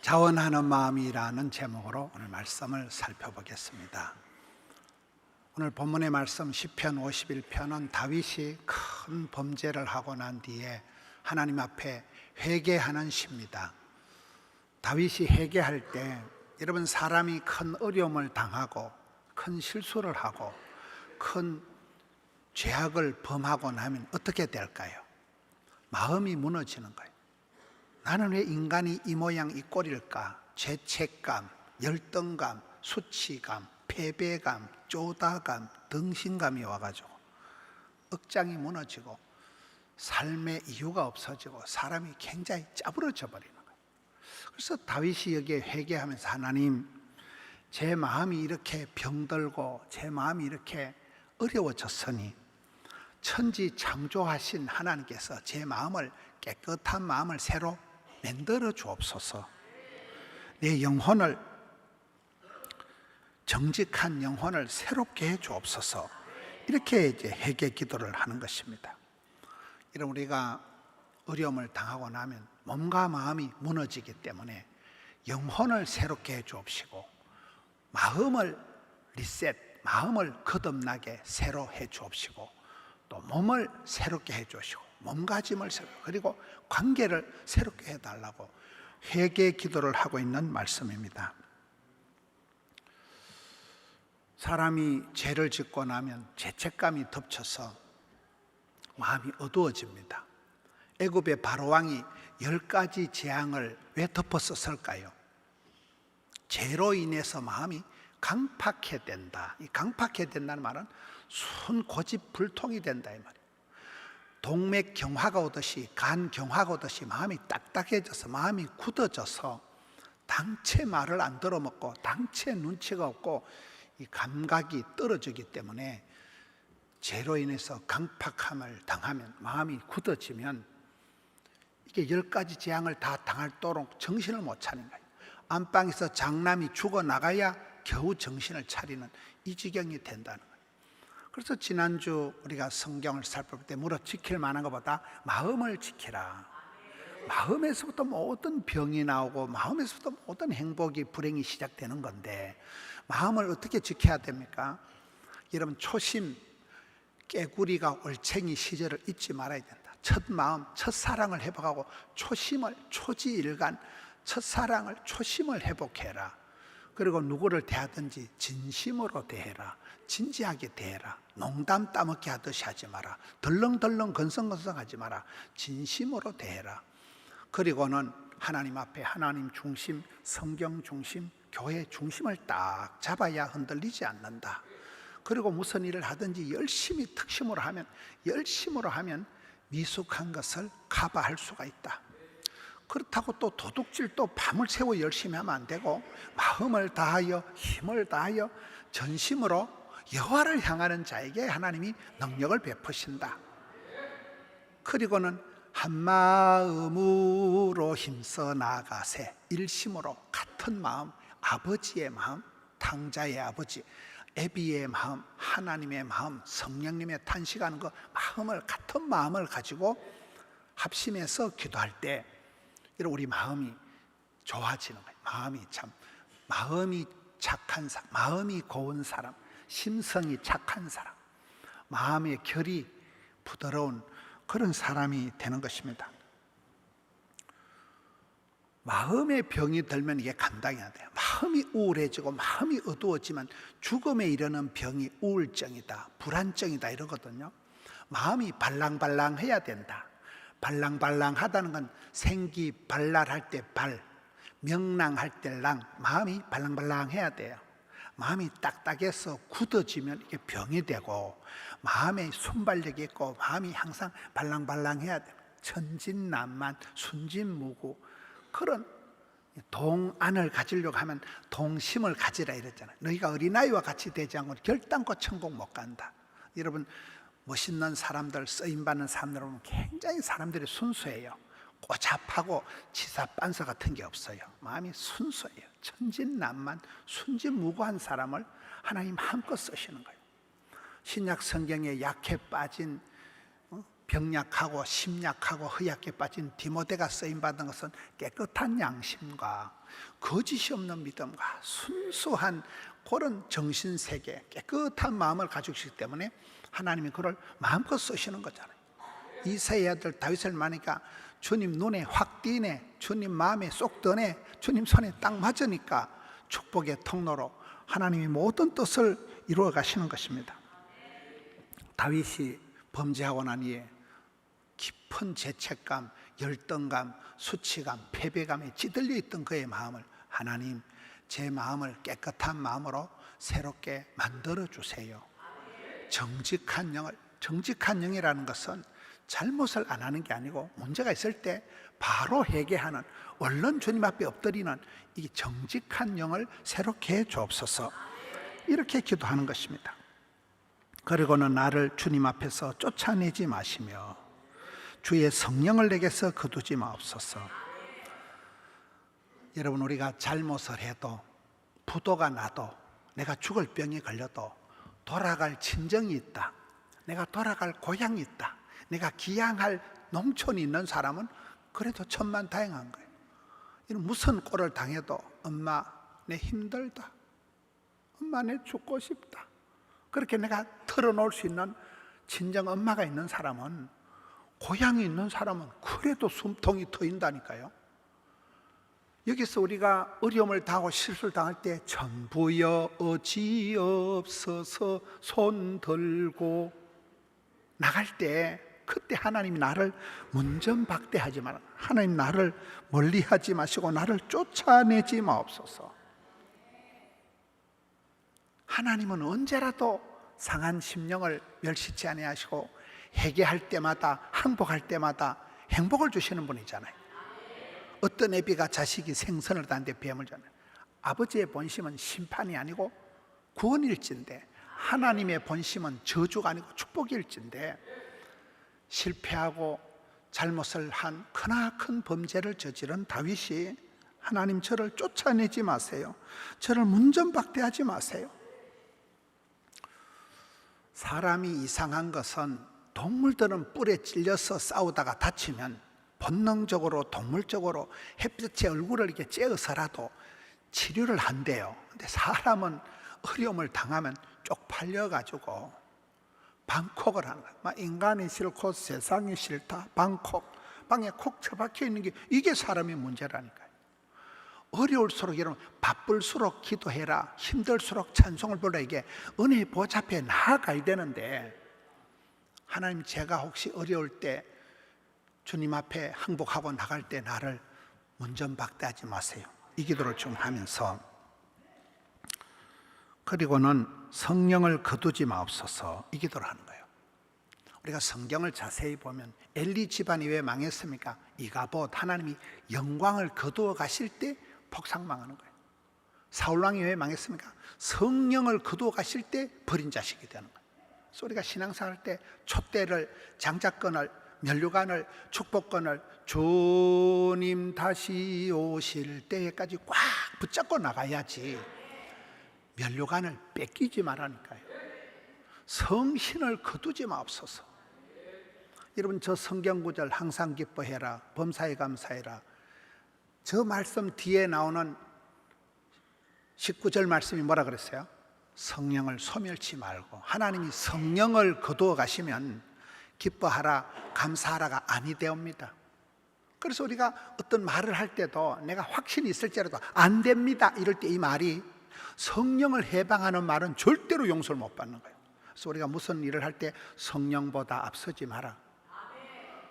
자원하는 마음이라는 제목으로 오늘 말씀을 살펴보겠습니다. 오늘 본문의 말씀 시편 51편은 다윗이 큰 범죄를 하고 난 뒤에 하나님 앞에 회개하는 시입니다. 다윗이 회개할 때 여러분, 사람이 큰 어려움을 당하고 큰 실수를 하고 큰 죄악을 범하고 나면 어떻게 될까요? 마음이 무너지는 거예요. 나는 왜 인간이 이 모양 이 꼴일까? 죄책감, 열등감, 수치감, 패배감, 쪼다감, 등신감이 와가지고 억장이 무너지고 삶의 이유가 없어지고 사람이 굉장히 짜부러져 버리는 거예요. 그래서 다윗이 여기에 회개하면서, 하나님, 제 마음이 이렇게 병들고 제 마음이 이렇게 어려워졌으니 천지 창조하신 하나님께서 제 마음을, 깨끗한 마음을 새로 만들어 주옵소서. 내 영혼을, 정직한 영혼을 새롭게 해 주옵소서. 이렇게 이제 회개 기도를 하는 것입니다. 이런 우리가 어려움을 당하고 나면 몸과 마음이 무너지기 때문에 영혼을 새롭게 해 주옵시고, 마음을 리셋, 마음을 거듭나게 새로 해 주옵시고, 또 몸을 새롭게 해 주시고, 몸가짐을 새롭게, 그리고 관계를 새롭게 해달라고 회개 기도를 하고 있는 말씀입니다. 사람이 죄를 짓고 나면 죄책감이 덮쳐서 마음이 어두워집니다. 애굽의 바로왕이 10가지 재앙을 왜 덮었을까요? 죄로 인해서 마음이 강팍해 된다. 이 강팍해 된다는 말은 순고집불통이 된다 이 말이에요. 동맥경화가 오듯이, 간경화가 오듯이 마음이 딱딱해져서, 마음이 굳어져서 당체 말을 안 들어먹고 당체 눈치가 없고 이 감각이 떨어지기 때문에, 죄로 인해서 강팍함을 당하면, 마음이 굳어지면 이게 10가지 재앙을 다 당할도록 정신을 못 차리는 거예요. 안방에서 장남이 죽어나가야 겨우 정신을 차리는 이 지경이 된다는 거예요. 그래서 지난주 우리가 성경을 살펴볼 때 무릇 지킬 만한 것보다 마음을 지키라. 마음에서부터 모든 병이 나오고 마음에서부터 모든 행복이, 불행이 시작되는 건데, 마음을 어떻게 지켜야 됩니까? 여러분, 초심, 깨구리가 올챙이 시절을 잊지 말아야 된다. 첫 마음, 첫사랑을 회복하고 초심을, 초지일간 첫사랑을, 초심을 회복해라. 그리고 누구를 대하든지 진심으로 대해라. 진지하게 대해라. 농담 따먹게 하듯이 하지 마라. 덜렁덜렁 건성건성 하지 마라. 진심으로 대해라. 그리고는 하나님 앞에 하나님 중심, 성경 중심, 교회 중심을 딱 잡아야 흔들리지 않는다. 그리고 무슨 일을 하든지 열심히 특심으로 하면 미숙한 것을 커버할 수가 있다. 그렇다고 또 도둑질도 밤을 새워 열심히 하면 안 되고, 마음을 다하여 힘을 다하여 전심으로 여호와를 향하는 자에게 하나님이 능력을 베푸신다. 그리고는 한 마음으로 힘써 나가세, 일심으로 같은 마음, 아버지의 마음, 탕자의 아버지, 애비의 마음, 하나님의 마음, 성령님의 탄식하는 그 마음을, 같은 마음을 가지고 합심해서 기도할 때 우리 마음이 좋아지는 거예요. 마음이 착한 사람, 마음이 고운 사람, 심성이 착한 사람, 마음의 결이 부드러운 그런 사람이 되는 것입니다. 마음의 병이 들면 이게 감당이 안 돼요. 마음이 우울해지고 마음이 어두워지면 죽음에 이르는 병이 우울증이다, 불안증이다 이러거든요. 마음이 발랑발랑해야 된다. 발랑발랑하다는 건 생기발랄할 때 발, 명랑할 때 랑, 마음이 발랑발랑해야 돼요. 마음이 딱딱해서 굳어지면 이게 병이 되고, 마음에 순발력이 있고 마음이 항상 발랑발랑해야 돼요. 천진난만, 순진무구, 그런 동안을 가지려고 하면 동심을 가지라 이랬잖아요. 너희가 어린아이와 같이 되지 않고 결단코 천국 못 간다. 여러분, 멋있는 사람들, 쓰임받는 사람들 보면 굉장히 사람들이 순수해요. 꼬잡하고 치사빤서 같은 게 없어요. 마음이 순수해요. 천진난만, 순진무구한 사람을 하나님 한껏 쓰시는 거예요. 신약 성경에 약해 빠진 병약하고 심약하고 허약에 빠진 디모데가 쓰임받은 것은 깨끗한 양심과 거짓이 없는 믿음과 순수한 그런 정신세계, 깨끗한 마음을 가지고 있기 때문에 하나님이 그를 마음껏 쓰시는 거잖아요. 이새의 아들 다윗을 만나니까 주님 눈에 확 띄네, 주님 마음에 쏙 드네, 주님 손에 딱 맞으니까 축복의 통로로 하나님이 모든 뜻을 이루어 가시는 것입니다. 다윗이 범죄하고 난 이에 깊은 죄책감, 열등감, 수치감, 패배감에 찌들려 있던 그의 마음을 하나님, 제 마음을 깨끗한 마음으로 새롭게 만들어 주세요. 정직한 영이라는 것은 잘못을 안 하는 게 아니고 문제가 있을 때 바로 회개하는, 얼른 주님 앞에 엎드리는 이 정직한 영을 새롭게 해 주옵소서, 이렇게 기도하는 것입니다. 그리고는 나를 주님 앞에서 쫓아내지 마시며 주의 성령을 내게서 거두지 마옵소서. 여러분, 우리가 잘못을 해도, 부도가 나도, 내가 죽을 병이 걸려도 돌아갈 친정이 있다, 내가 돌아갈 고향이 있다, 내가 기양할 농촌이 있는 사람은 그래도 천만다행한 거예요. 이런 무슨 꼴을 당해도 엄마 내 힘들다, 엄마 내 죽고 싶다, 그렇게 내가 털어놓을 수 있는 친정 엄마가 있는 사람은, 고향이 있는 사람은 그래도 숨통이 트인다니까요. 여기서 우리가 어려움을 당하고 실수를 당할 때 전부여 어지없어서 손 들고 나갈 때, 그때 하나님이 나를 문전박대하지 마라, 하나님 나를 멀리하지 마시고 나를 쫓아내지 마옵소서. 하나님은 언제라도 상한 심령을 멸시치 아니하시고 회개할 때마다, 항복할 때마다 행복을 주시는 분이잖아요. 어떤 애비가 자식이 생선을 다는데 뱀을 잖아요. 아버지의 본심은 심판이 아니고 구원일진데, 하나님의 본심은 저주가 아니고 축복일진데, 실패하고 잘못을 한 크나큰 범죄를 저지른 다윗이 하나님, 저를 쫓아내지 마세요, 저를 문전박대하지 마세요. 사람이 이상한 것은, 동물들은 뿔에 찔려서 싸우다가 다치면 본능적으로, 동물적으로 햇볕에 얼굴을 이렇게 쬐어서라도 치료를 한대요. 근데 사람은 어려움을 당하면 쪽팔려가지고 방콕을 하는 거예요. 인간이 싫고 세상이 싫다, 방에 콕 처박혀 있는 게, 이게 사람의 문제라니까요. 어려울수록, 여러분, 바쁠수록 기도해라, 힘들수록 찬송을 불러, 이게 은혜의 보좌 앞에 나아가야 되는데, 하나님, 제가 혹시 어려울 때 주님 앞에 항복하고 나갈 때 나를 문전박대하지 마세요, 이 기도를 좀 하면서, 그리고는 성령을 거두지 마옵소서, 이 기도를 하는 거예요. 우리가 성경을 자세히 보면 엘리 집안이 왜 망했습니까? 이가봇, 하나님이 영광을 거두어 가실 때 폭삭망하는 거예요. 사울왕이 왜 망했습니까? 성령을 거두어 가실 때 버린 자식이 되는 거예요. 그래서 우리가 신앙생활 할 때 촛대를, 장자권을, 면류관을, 축복권을 주님 다시 오실 때까지 꽉 붙잡고 나가야지, 면류관을 뺏기지 말라니까요. 성신을 거두지 마옵소서. 여러분, 저 성경 구절 항상 기뻐해라, 범사에 감사해라, 저 말씀 뒤에 나오는 19절 말씀이 뭐라 그랬어요? 성령을 소멸치 말고, 하나님이 성령을 거두어 가시면 기뻐하라, 감사하라가 아니 되옵니다. 그래서 우리가 어떤 말을 할 때도 내가 확신이 있을지라도 안 됩니다 이럴 때 이 말이, 성령을 해방하는 말은 절대로 용서를 못 받는 거예요. 그래서 우리가 무슨 일을 할 때 성령보다 앞서지 마라,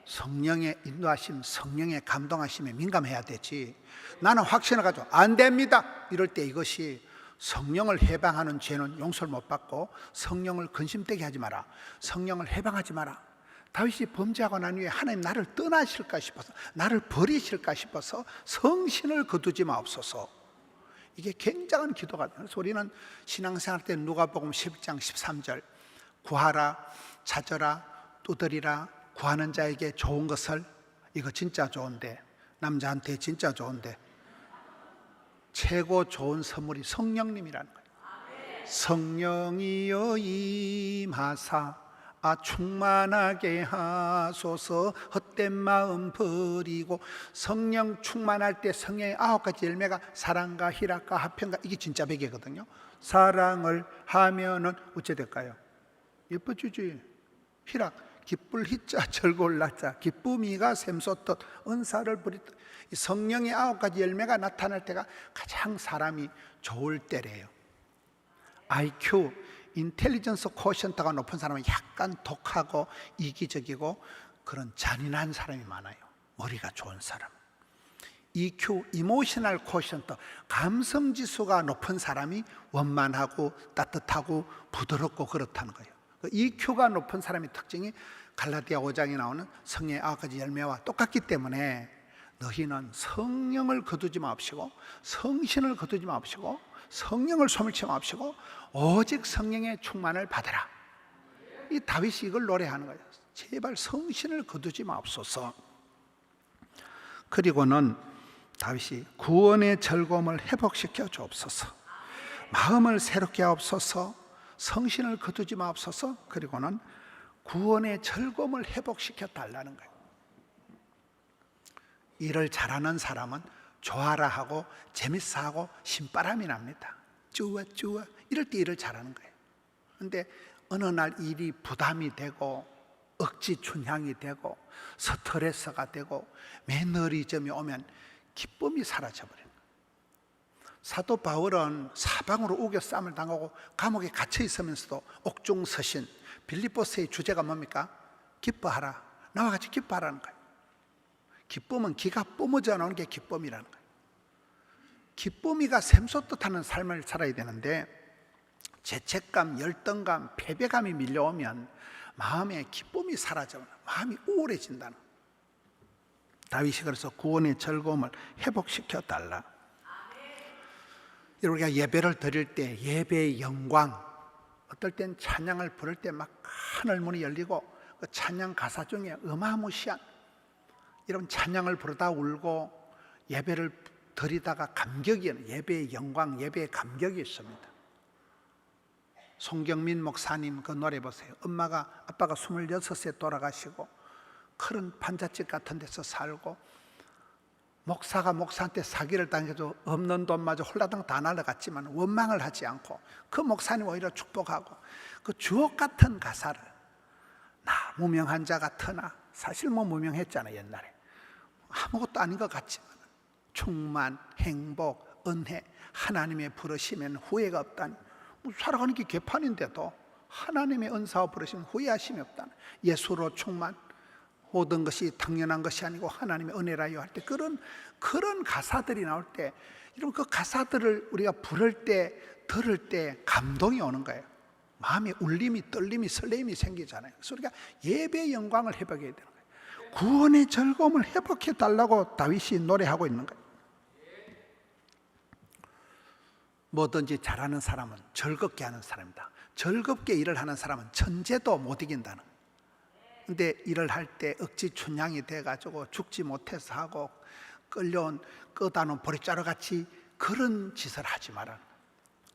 성령의 인도하심, 성령의 감동하심에 민감해야 되지, 나는 확신을 가지고 안 됩니다 이럴 때 이것이 성령을 해방하는 죄는 용서를 못 받고, 성령을 근심되게 하지 마라, 성령을 해방하지 마라. 다윗이 범죄하고 난 후에 하나님 나를 떠나실까 싶어서, 나를 버리실까 싶어서 성신을 거두지 마옵소서, 이게 굉장한 기도가 돼요. 그래서 우리는 신앙생활 때 누가복음 11장 13절 구하라, 찾으라, 두드리라, 구하는 자에게 좋은 것을, 이거 진짜 좋은데, 남자한테 진짜 좋은데 최고 좋은 선물이 성령님이라는 거예요. 성령이여 임하사 충만하게 하소서. 헛된 마음 버리고. 성령 충만할 때 성령의 9가지 열매가 사랑과 희락과 화평과, 이게 진짜 백이거든요. 사랑을 하면은 어째 될까요? 예뻐지지. 희락, 기쁠 희자 즐거울 나자, 기쁨이가 샘솟듯 은사를 부리듯. 이 성령의 9가지 열매가 나타날 때가 가장 사람이 좋을 때래요. IQ, 인텔리전스 코션트가 높은 사람은 약간 독하고 이기적이고 그런 잔인한 사람이 많아요. 머리가 좋은 사람. EQ, 이모셔널 코션트, 감성지수가 높은 사람이 원만하고 따뜻하고 부드럽고 그렇다는 거예요. EQ가 높은 사람의 특징이 갈라디아 5장에 나오는 성령의 9가지 열매와 똑같기 때문에 너희는 성령을 거두지 마시고 성신을 거두지 마시고 성령을 소멸치 마시고 오직 성령의 충만을 받으라. 이 다윗이 이걸 노래하는 거예요. 제발 성신을 거두지 마옵소서. 그리고는 다윗이 구원의 즐거움을 회복시켜 주옵소서, 마음을 새롭게 하옵소서, 성신을 거두지 마옵소서. 그리고는 구원의 즐거움을 회복시켜 달라는 거예요. 일을 잘하는 사람은 좋아라 하고 재밌어 하고 신바람이 납니다. 좋아 좋아 이럴 때 일을 잘하는 거예요. 그런데 어느 날 일이 부담이 되고 억지 춘향이 되고 스트레스가 되고 매너리즘이 오면 기쁨이 사라져버려요. 사도 바울은 사방으로 우겨 싸움을 당하고 감옥에 갇혀 있으면서도 옥중서신, 빌립보서의 주제가 뭡니까? 기뻐하라. 나와 같이 기뻐하라는 거예요. 기쁨은 기가 뿜어져 나오는 게 기쁨이라는 거예요. 기쁨이가 샘솟듯하는 삶을 살아야 되는데 죄책감, 열등감, 패배감이 밀려오면 마음에 기쁨이 사라져 마음이 우울해진다는 거예요. 다윗이 그래서 구원의 즐거움을 회복시켜 달라. 우리가 예배를 드릴 때 예배의 영광, 어떨 땐 찬양을 부를 때 막 하늘 문이 열리고 그 찬양 가사 중에 어마무시한 이런 찬양을 부르다 울고 예배를 드리다가 감격이, 예배의 영광, 예배의 감격이 있습니다. 송경민 목사님 그 노래 보세요. 아빠가 26세 돌아가시고 큰 판잣집 같은 데서 살고 목사가 목사한테 사기를 당해도 없는 돈마저 홀라당 다 날아갔지만 원망을 하지 않고 그 목사님 오히려 축복하고 그 주옥 같은 가사를, 나 무명한 자 같으나, 사실 뭐 무명했잖아요 옛날에, 아무것도 아닌 것 같지만 충만, 행복, 은혜, 하나님의 부르심엔 후회가 없다니. 살아가는 게 개판인데도 하나님의 은사와 부르심 후회하심이 없다니. 예수로 충만, 모든 것이 당연한 것이 아니고 하나님의 은혜라요 할 때 그런 가사들이 나올 때, 이런 그 가사들을 우리가 부를 때, 들을 때 감동이 오는 거예요. 마음에 울림이, 떨림이, 설레임이 생기잖아요. 그래서 우리가 예배의 영광을 회복해야 되는 거예요. 구원의 즐거움을 회복해 달라고 다윗이 노래하고 있는 거예요. 뭐든지 잘하는 사람은 즐겁게 하는 사람이다. 즐겁게 일을 하는 사람은 천재도 못 이긴다는 거예요. 근데 일을 할 때 억지 춘향이 돼가지고 죽지 못해서 하고 끌려온 끄다놓은 보리자루 같이 그런 짓을 하지 마라.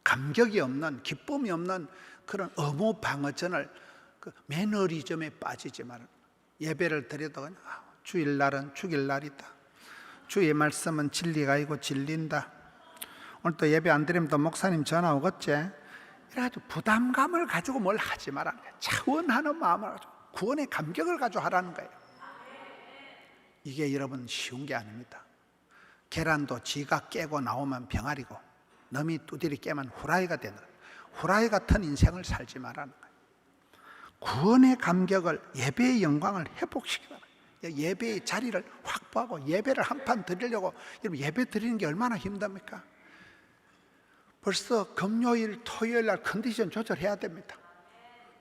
감격이 없는, 기쁨이 없는 그런 어무 방어전을, 그 매너리즘에 빠지지 마라. 예배를 드려도 주일날은 죽일 날이다. 주의 말씀은 진리가 아니고 진리인다. 오늘 또 예배 안 드리면 또 목사님 전화 오겠지. 이래가지고 부담감을 가지고 뭘 하지 마라. 차원하는 마음을 가지고 구원의 감격을 가지고 하라는 거예요. 이게 여러분 쉬운 게 아닙니다. 계란도 지가 깨고 나오면 병아리고 너미 두드리 깨면 후라이가 되는 거예요. 후라이 같은 인생을 살지 말라는 거예요. 구원의 감격을, 예배의 영광을 회복시키라. 예배의 자리를 확보하고 예배를 한 판 드리려고, 여러분 예배 드리는 게 얼마나 힘듭니까? 벌써 금요일, 토요일 날 컨디션 조절해야 됩니다.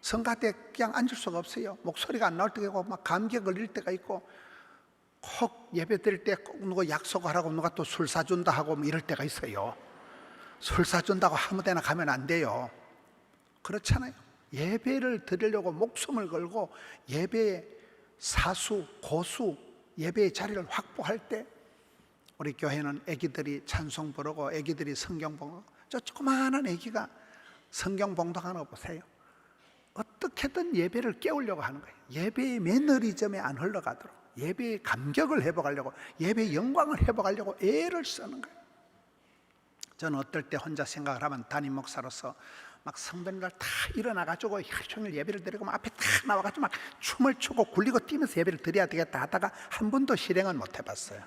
성가 때 그냥 앉을 수가 없어요. 목소리가 안 나올 때가 있고 막 감기에 걸릴 때가 있고, 꼭 예배 드릴 때 꼭 누가 약속하라고 누가 또 술 사준다 하고 뭐 이럴 때가 있어요. 술 사준다고 아무 데나 가면 안 돼요. 그렇잖아요. 예배를 드리려고 목숨을 걸고 예배의 사수, 고수, 예배의 자리를 확보할 때, 우리 교회는 애기들이 찬송 부르고 애기들이 성경 봉독, 저 조그마한 애기가 성경 봉독하는 거 보세요. 어떻게든 예배를 깨우려고 하는 거예요. 예배의 매너리즘에 안 흘러가도록, 예배의 감격을 회복하려고, 예배의 영광을 회복하려고 애를 쓰는 거예요. 저는 어떨 때 혼자 생각을 하면 담임 목사로서 막 성도님들 다 일어나가지고 하루 종일 예배를 드리고 막 앞에 다 나와가지고 막 춤을 추고 굴리고 뛰면서 예배를 드려야 되겠다 하다가 한 번도 실행은 못 해봤어요.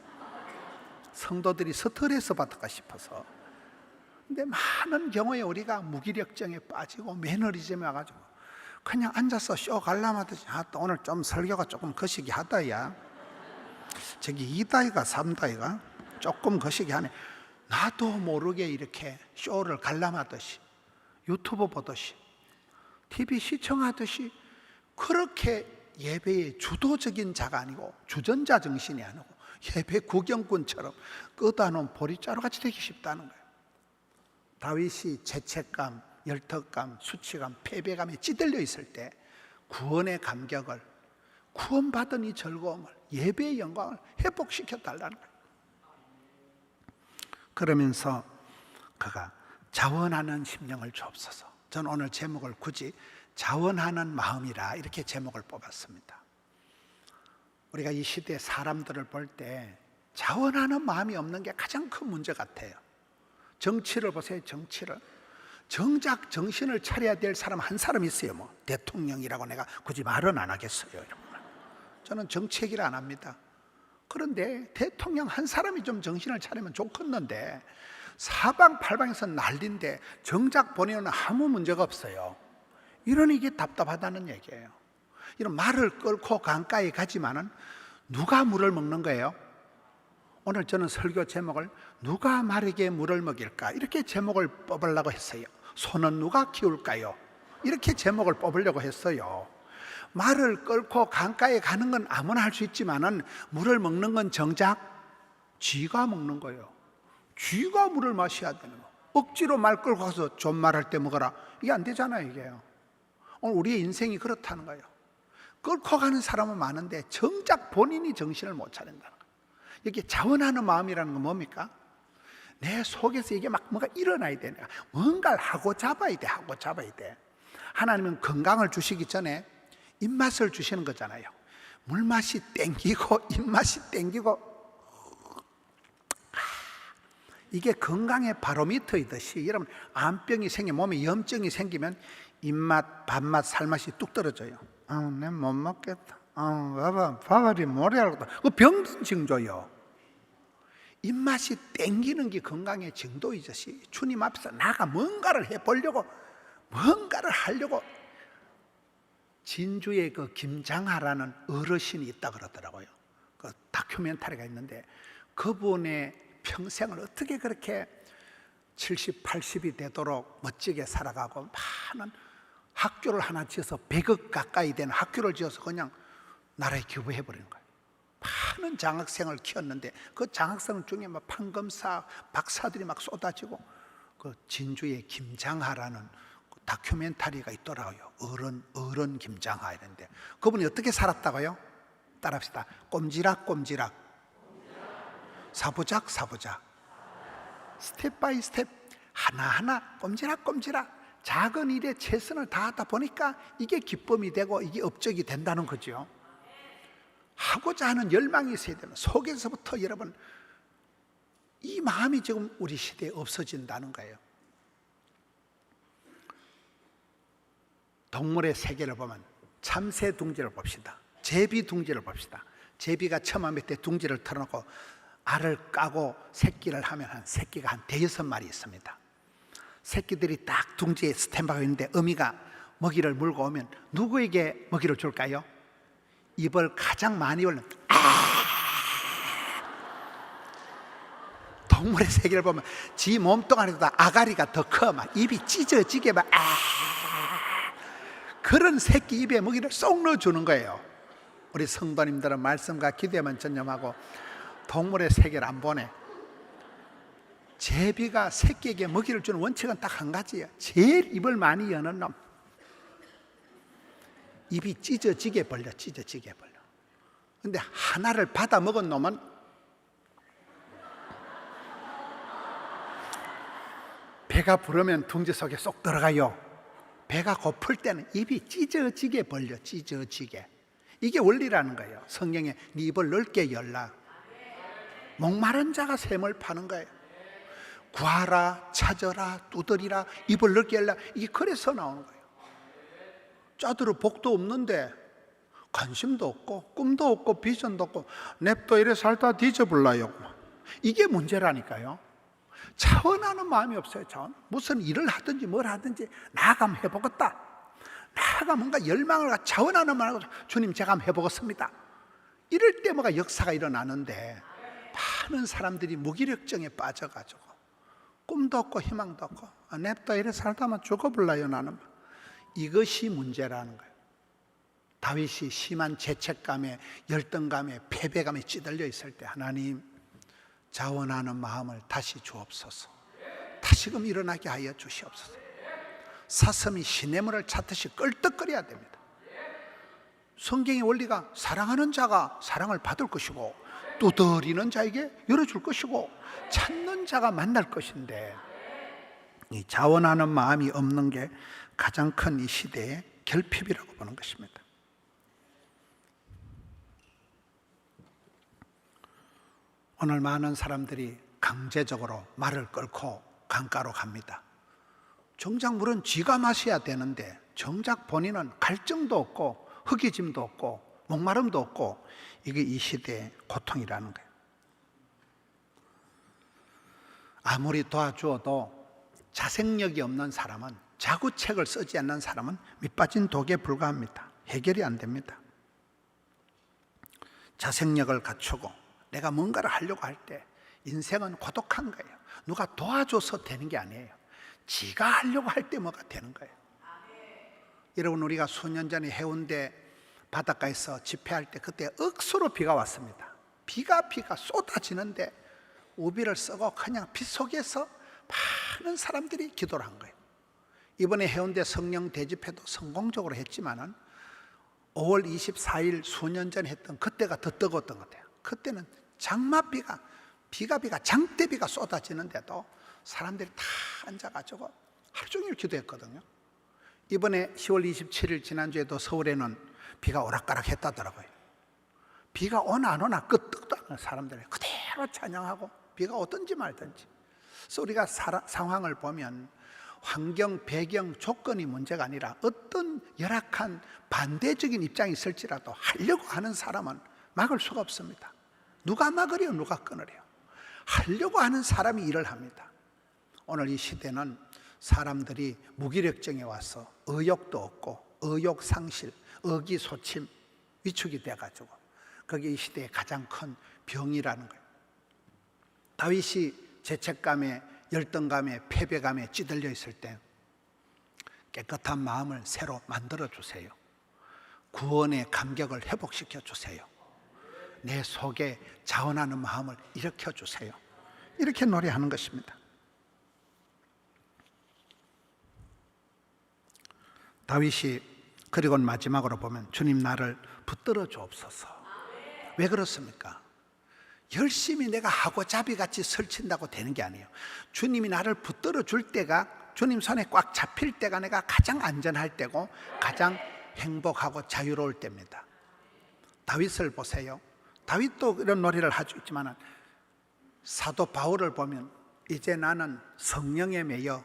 성도들이 스트레스 받을까 싶어서. 근데 많은 경우에 우리가 무기력증에 빠지고 매너리즘에 와가지고 그냥 앉아서 쇼 관람하듯이 또 오늘 좀 설교가 조금 거시기 하다야, 저기 2다이가 3다이가 조금 거시기 하네. 나도 모르게 이렇게 쇼를 관람하듯이, 유튜브 보듯이, TV 시청하듯이 그렇게 예배의 주도적인 자가 아니고 주전자 정신이 아니고 예배 구경꾼처럼 끄다놓은 보리자루같이 되기 쉽다는 거예요. 다윗이 죄책감, 열턱감, 수치감, 패배감에 찌들려 있을 때 구원의 감격을, 구원받은 이 즐거움을, 예배의 영광을 회복시켜 달라는 거예요. 그러면서 그가 자원하는 심령을 주옵소서. 저는 오늘 제목을 굳이 자원하는 마음이라 이렇게 제목을 뽑았습니다. 우리가 이 시대의 사람들을 볼 때 자원하는 마음이 없는 게 가장 큰 문제 같아요. 정치를 보세요. 정치를 정작 정신을 차려야 될 사람 한 사람 있어요. 뭐 대통령이라고 내가 굳이 말은 안 하겠어요, 여러분. 저는 정치 얘기를 안 합니다. 그런데 대통령 한 사람이 좀 정신을 차리면 좋겠는데 사방팔방에서 난리인데 정작 본인은 아무 문제가 없어요. 이러니 이게 답답하다는 얘기예요. 이런 말을 끌고 강가에 가지만은 누가 물을 먹는 거예요? 오늘 저는 설교 제목을 누가 말에게 물을 먹일까 이렇게 제목을 뽑으려고 했어요. 소는 누가 키울까요? 이렇게 제목을 뽑으려고 했어요. 말을 끌고 강가에 가는 건 아무나 할 수 있지만은 물을 먹는 건 정작 쥐가 먹는 거예요. 쥐가 물을 마셔야 되는 거. 억지로 말 끌고 가서 존말할 때 먹어라, 이게 안 되잖아요. 이게요. 오늘 우리의 인생이 그렇다는 거예요. 끌고 가는 사람은 많은데 정작 본인이 정신을 못 차린다는 거예요. 이게 자원하는 마음이라는 건 뭡니까? 내 속에서 이게 막 뭔가 일어나야 돼. 뭔가를 하고 잡아야 돼. 하고 잡아야 돼. 하나님은 건강을 주시기 전에 입맛을 주시는 거잖아요. 물맛이 땡기고 입맛이 땡기고, 이게 건강의 바로미터이듯이 여러분 암병이 생기면, 몸에 염증이 생기면 입맛, 밥맛, 살맛이 뚝 떨어져요. 내 못 먹겠다. 봐봐, 밥알이 모래알고. 그 병든 징조요. 입맛이 땡기는 게 건강의 징조이듯이 주님 앞에서 나가 뭔가를 해보려고, 뭔가를 하려고. 진주에 그 김장하라는 어르신이 있다 그러더라고요. 그 다큐멘터리가 있는데 그분의 평생을 어떻게 그렇게 70, 80이 되도록 멋지게 살아가고 많은 학교를 하나 지어서 100억 가까이 되는 학교를 지어서 그냥 나라에 기부해버리는 거예요. 많은 장학생을 키웠는데 그 장학생 중에 막 판검사, 박사들이 막 쏟아지고, 그 진주의 김장하라는 다큐멘터리가 있더라고요. 어른 김장하 이런데 그분이 어떻게 살았다고요? 따라합시다. 꼼지락 사부작 스텝 바이 스텝 하나하나 꼼지락 작은 일에 최선을 다하다 보니까 이게 기쁨이 되고 이게 업적이 된다는 거죠. 하고자 하는 열망이 있어야 되는, 속에서부터 여러분 이 마음이 지금 우리 시대에 없어진다는 거예요. 동물의 세계를 보면 참새 둥지를 봅시다. 제비 둥지를 봅시다. 제비가 처마 밑에 둥지를 털어놓고 알을 까고 새끼를 하면 새끼가 한 5-6마리 있습니다. 새끼들이 딱 둥지에 스탠바가 있는데 어미가 먹이를 물고 오면 누구에게 먹이를 줄까요? 입을 가장 많이 열는 동물의 세계를 보면 지 몸뚱아리보다 아가리가 더 커. 막 입이 찢어지게 막 그런 새끼 입에 먹이를 쏙 넣어주는 거예요. 우리 성도님들은 말씀과 기도에만 전념하고 동물의 세계를 안 보내. 제비가 새끼에게 먹이를 주는 원칙은 딱 한 가지예요. 제일 입을 많이 여는 놈, 입이 찢어지게 벌려. 근데 하나를 받아 먹은 놈은 배가 부르면 둥지 속에 쏙 들어가요. 배가 고플 때는 입이 찢어지게 벌려, 찢어지게. 이게 원리라는 거예요. 성경에 네 입을 넓게 열라. 목마른 자가 샘을 파는 거예요. 구하라, 찾아라, 두드리라, 입을 넓게 열라. 이게 그래서 나오는 거예요. 짜들어 복도 없는데 관심도 없고 꿈도 없고 비전도 없고 냅둬 이래 살다 뒤져볼라요. 이게 문제라니까요. 자원하는 마음이 없어요. 자원. 무슨 일을 하든지 뭘 하든지 나가 한번 해보겠다. 나가 뭔가 열망을 갖고 자원하는 마음을 갖고 주님 제가 한번 해보겠습니다. 이럴 때 뭐가 역사가 일어나는데 많은 사람들이 무기력증에 빠져가지고 꿈도 없고 희망도 없고 냅둬 이래 살다만 죽어볼라요 나는. 이것이 문제라는 거예요. 다윗이 심한 죄책감에 열등감에 패배감에 찌들려 있을 때 하나님 자원하는 마음을 다시 주옵소서. 다시금 일어나게 하여 주시옵소서. 사슴이 시냇물을 찾듯이 끌떡거려야 됩니다. 성경의 원리가 사랑하는 자가 사랑을 받을 것이고 두드리는 자에게 열어줄 것이고 찾는 자가 만날 것인데 이 자원하는 마음이 없는 게 가장 큰 이 시대의 결핍이라고 보는 것입니다. 오늘 많은 사람들이 강제적으로 말을 끌고 강가로 갑니다. 정작 물은 쥐가 마셔야 되는데 정작 본인은 갈증도 없고 허기짐도 없고 목마름도 없고 이게 이 시대의 고통이라는 거예요. 아무리 도와주어도 자생력이 없는 사람은 자구책을 쓰지 않는 사람은 밑빠진 독에 불과합니다. 해결이 안 됩니다. 자생력을 갖추고 내가 뭔가를 하려고 할 때 인생은 고독한 거예요. 누가 도와줘서 되는 게 아니에요. 지가 하려고 할 때 뭐가 되는 거예요. 여러분 우리가 수년 전에 해운대 바닷가에서 집회할 때 그때 억수로 비가 왔습니다. 비가 쏟아지는데 우비를 쓰고 그냥 비 속에서 많은 사람들이 기도를 한 거예요. 이번에 해운대 성령 대집회도 성공적으로 했지만은 5월 24일 수년 전에 했던 그때가 더 뜨거웠던 것 같아요. 그때는 장맛비가 장대비가 쏟아지는데도 사람들이 다 앉아가지고 하루 종일 기도했거든요. 이번에 10월 27일 지난주에도 서울에는 비가 오락가락 했다더라고요. 비가 오나 안 오나 끄떡도 안 하는 사람들이 그대로 찬양하고 비가 오든지 말든지. 그래서 우리가 상황을 보면 환경, 배경, 조건이 문제가 아니라 어떤 열악한 반대적인 입장이 있을지라도 하려고 하는 사람은 막을 수가 없습니다. 누가 막으려 누가 끊으려. 하려고 하는 사람이 일을 합니다. 오늘 이 시대는 사람들이 무기력증에 와서 의욕도 없고 의욕상실, 의기소침, 위축이 돼가지고 그게 이 시대의 가장 큰 병이라는 거예요. 다윗이 죄책감에 열등감에 패배감에 찌들려 있을 때 깨끗한 마음을 새로 만들어 주세요. 구원의 감격을 회복시켜 주세요. 내 속에 자원하는 마음을 일으켜 주세요. 이렇게 노래하는 것입니다. 다윗이 그리고 마지막으로 보면 주님 나를 붙들어 주옵소서. 왜 그렇습니까? 열심히 내가 하고자비같이 설친다고 되는 게 아니에요. 주님이 나를 붙들어 줄 때가 주님 손에 꽉 잡힐 때가 내가 가장 안전할 때고 가장 행복하고 자유로울 때입니다. 다윗을 보세요. 다윗도 이런 노래를 하고 있지만 사도 바울을 보면 이제 나는 성령에 매여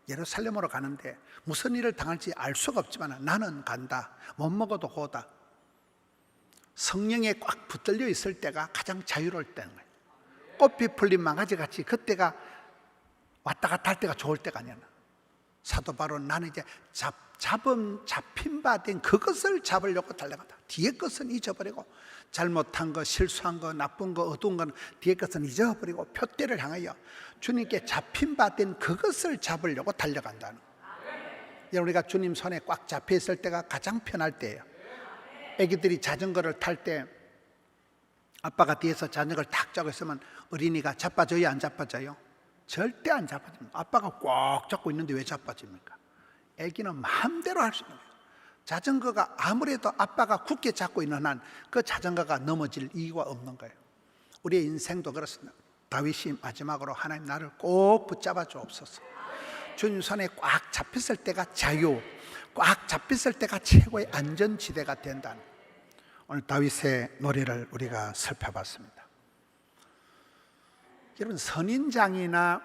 예루살렘으로 가는데 무슨 일을 당할지 알 수가 없지만 나는 간다. 못 먹어도 고다. 성령에 꽉 붙들려 있을 때가 가장 자유로울 때인 거예요. 꽃피 풀린 망아지같이 그때가 왔다 갔다 할 때가 좋을 때가 아니야. 사도 바울은 나는 이제 잡힌 바 된 그것을 잡으려고 달려간다. 뒤에 것은 잊어버리고 잘못한 거, 실수한 거, 나쁜 거, 어두운 건 뒤에 것은 잊어버리고 표대를 향하여 주님께 잡힌 바 된 그것을 잡으려고 달려간다는 거예요. 우리가 주님 손에 꽉 잡혀 있을 때가 가장 편할 때예요. 애기들이 자전거를 탈 때 아빠가 뒤에서 자전거를 탁 잡고 있으면 어린이가 자빠져요, 안 자빠져요? 절대 안 자빠집니다. 아빠가 꽉 잡고 있는데 왜 자빠집니까? 애기는 마음대로 할 수 있는 거예요. 자전거가 아무래도 아빠가 굳게 잡고 있는 한 그 자전거가 넘어질 이유가 없는 거예요. 우리의 인생도 그렇습니다. 다윗이 마지막으로 하나님 나를 꼭 붙잡아 주옵소서. 주님 손에 꽉 잡혔을 때가 자유, 꽉 잡혔을 때가 최고의 안전지대가 된다는, 오늘 다윗의 노래를 우리가 살펴봤습니다. 여러분, 선인장이나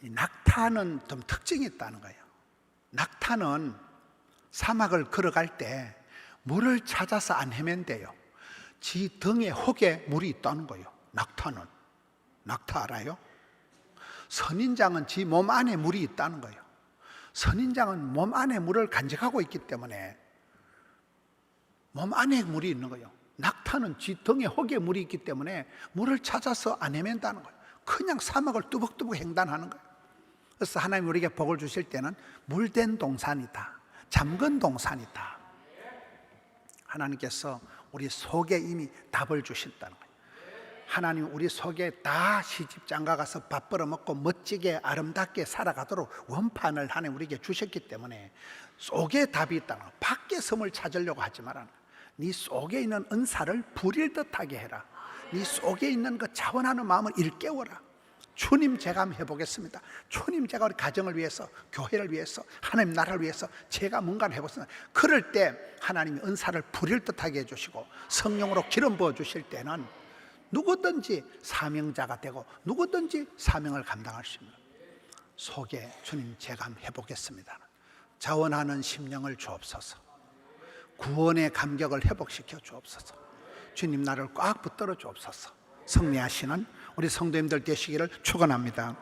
낙타는 좀 특징이 있다는 거예요. 낙타는 사막을 걸어갈 때 물을 찾아서 안 헤맨대요. 지 등에 혹에 물이 있다는 거예요. 낙타는. 낙타 알아요? 선인장은 지 몸 안에 물이 있다는 거예요. 선인장은 몸 안에 물을 간직하고 있기 때문에 몸 안에 물이 있는 거예요. 낙타는 지 등에 혹에 물이 있기 때문에 물을 찾아서 안 헤맨다는 거예요. 그냥 사막을 뚜벅뚜벅 횡단하는 거예요. 그래서 하나님 우리에게 복을 주실 때는 물된 동산이다, 잠근 동산이다, 하나님께서 우리 속에 이미 답을 주신다는 거예요. 하나님 우리 속에 다 시집 장가 가서 밥 벌어먹고 멋지게 아름답게 살아가도록 원판을 하나님 우리에게 주셨기 때문에 속에 답이 있다는 거예요. 밖에 섬을 찾으려고 하지 말라는 거예요. 네 속에 있는 은사를 부릴 듯하게 해라. 네 속에 있는 그 자원하는 마음을 일깨워라. 주님 제가 한번 해보겠습니다. 주님 제가 우리 가정을 위해서, 교회를 위해서, 하나님 나라를 위해서 제가 뭔가를 해보겠습니다. 그럴 때 하나님이 은사를 부릴 듯하게 해주시고 성령으로 기름 부어주실 때는 누구든지 사명자가 되고 누구든지 사명을 감당할 수 있는 속에 주님 제가 한번 해보겠습니다. 자원하는 심령을 주옵소서. 구원의 감격을 회복시켜 주옵소서. 주님 나를 꽉 붙들어 주옵소서. 승리하시는 우리 성도님들 되시기를 축원합니다.